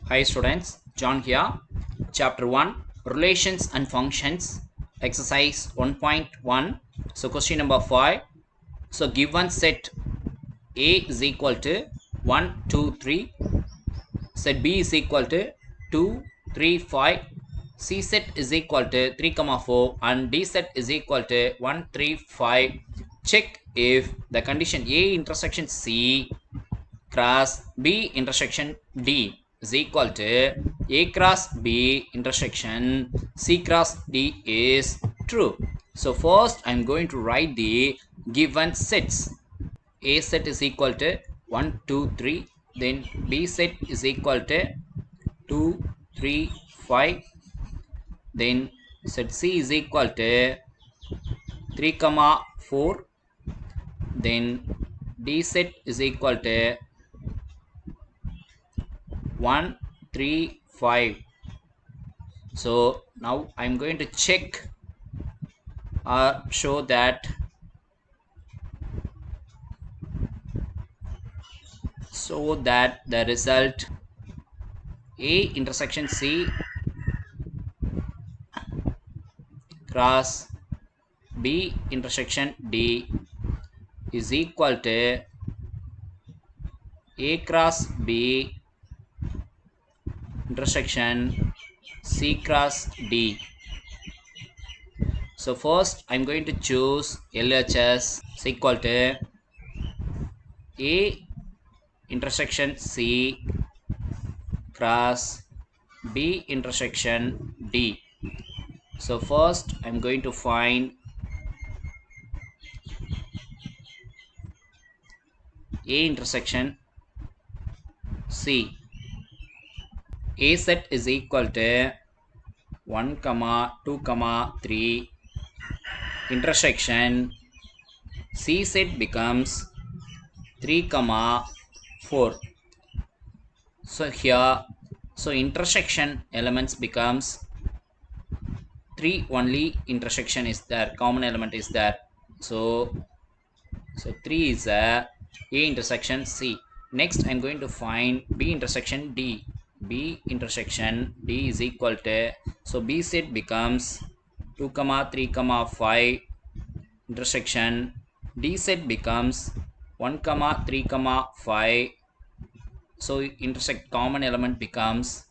Hi students, John here. Chapter 1 Relations and Functions, Exercise 1.1. So, question number 5. So, given set A is equal to 1, 2, 3, set B is equal to 2, 3, 5, C set is equal to 3, 4, and D set is equal to 1, 3, 5. Check if the condition A intersection C cross B intersection D is equal to A cross B intersection C cross D is true. So first I'm going to write the given sets. A set is equal to 1, 2, 3. Then B set is equal to 2, 3, 5. Then set C is equal to 3, 4. Then D set is equal to 1, 3, 5. So now I'm going to check or show that the result A intersection C cross B intersection D is equal to A cross B intersection C cross D. So first I'm going to choose LHS is equal to A intersection C cross B intersection D. So first I'm going to find A intersection C. A set is equal to 1, 2, 3 intersection C set becomes 3, 4. So here, so intersection elements becomes 3 only intersection is there, common element is there. So 3 is A intersection C. Next I'm going to find B intersection D. B intersection D is equal to, so B set becomes 2, 3, 5 intersection D set becomes 1, 3, 5. So intersect common element becomes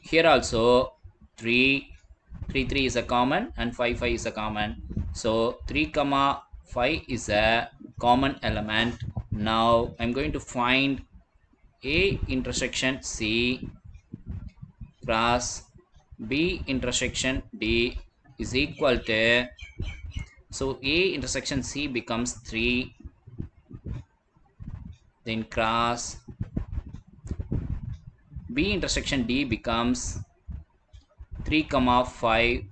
here also 3, 3 is a common and 5, 5 is a common. So 3, 5 is a common element. Now I'm going to find A intersection C cross B intersection D is equal to, so A intersection C becomes 3, then cross B intersection D becomes 3, 5.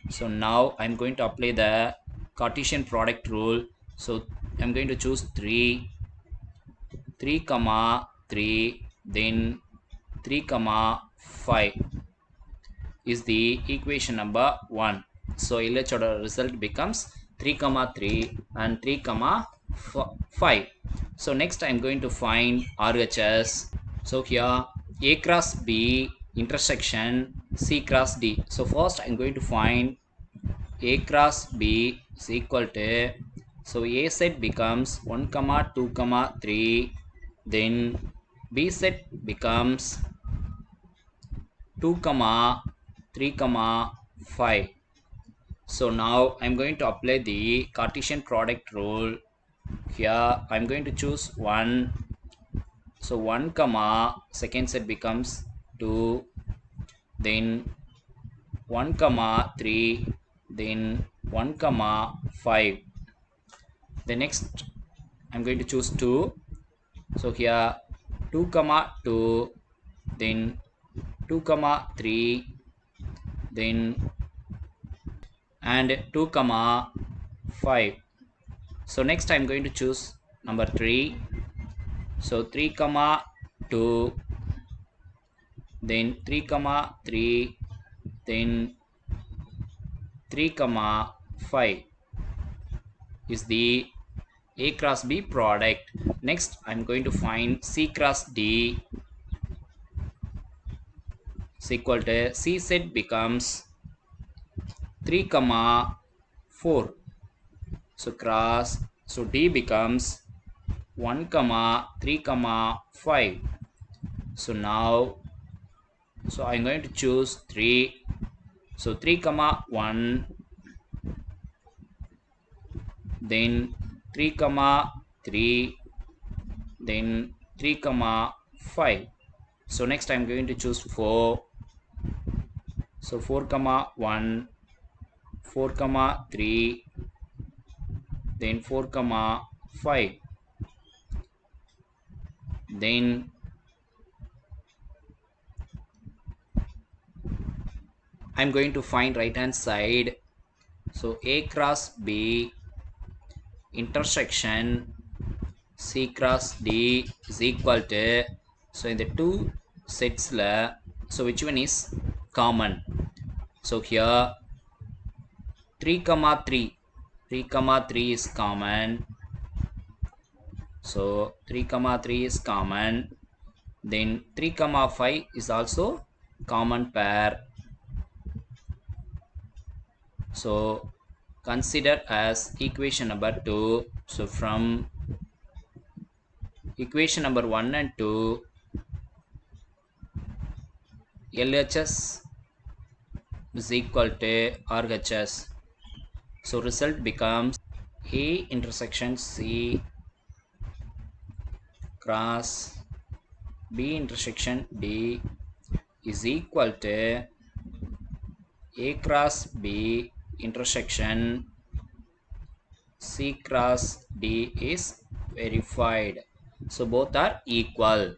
So now I'm going to apply the Cartesian product rule. So I'm going to choose 3, 3, 3, then 3, 5 is the equation number 1. So LHS result becomes 3, 3 and 3, 5. So next I'm going to find RHS. So here A cross B intersection C cross D. So first I'm going to find A cross B is equal to, so A set becomes 1, 2, 3, then B set becomes 2, 3, 5. So now I'm going to apply the Cartesian product rule. Here I'm going to choose 1. So 1, second set becomes 2, then 1, 3, then 1, 5. The next I'm going to choose 2. So here 2, 2, then 2, 3, then and 2, 5. So next I'm going to choose number 3. So 3, 2, then 3, 3, then 3, 5 is the A cross B product. Next I'm going to find C cross D. is equal to C set becomes 3 comma 4. So cross, so D becomes 1 comma 3 comma 5. So now, so I'm going to choose 3. So 3 comma 1, then 3 comma 3, then 3 comma 5. So next I'm going to choose 4. So 4 comma 1, 4 comma 3, then 4 comma 5. Then I'm going to find right hand side. So A cross B intersection C cross D is equal to, so in the two sets la, so which one is common? So here 3 comma 3, 3 comma 3 is common. So 3 comma 3 is common. Then 3 comma 5 is also common pair. So consider as equation number 2. So from equation number 1 and 2, LHS is equal to RHS. So result becomes A intersection C cross B intersection D is equal to A cross B intersection C cross D is verified. So both are equal.